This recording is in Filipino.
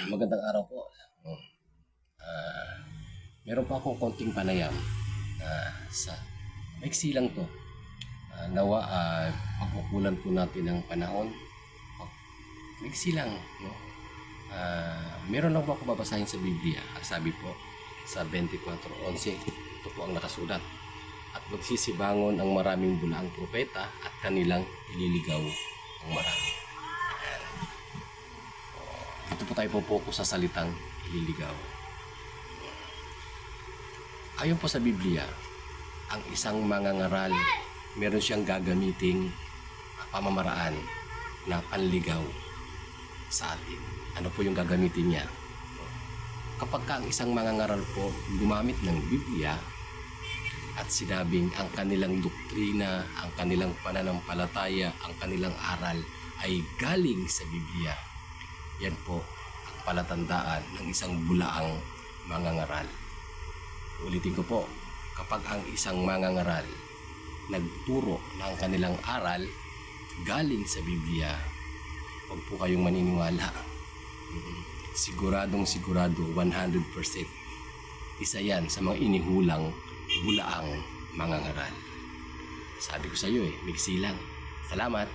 Magandang araw po. Meron pa akong konting panayam sa maiksi lang to. Nawa pagkukulan po natin ng panahon. Maiksi lang. No? Meron lang po ako babasahin sa Biblia. Ang sabi po sa 24:11, ito po ang nakasulat. At magsisibangon ang maraming bulaang propeta at kanilang ililigaw ang marami. Dito po tayo po-focus sa salitang ililigaw. Ayon po sa Biblia, ang isang mangangaral, meron siyang gagamiting pamamaraan na panligaw sa atin. Ano po yung gagamitin niya? Kapag ka ang isang mangangaral po gumamit ng Biblia at sinabing ang kanilang doktrina, ang kanilang pananampalataya, ang kanilang aral ay galing sa Biblia, yan po ang palatandaan ng isang bulaang mangangaral. Ulitin ko po, kapag ang isang mangangaral nagturo na ang kanilang aral galing sa Biblia, huwag po kayong maniniwala. Siguradong sigurado, 100%. Isa yan sa mga inihulang bulaang mangangaral. Sabi ko sa iyo migsi lang. Salamat.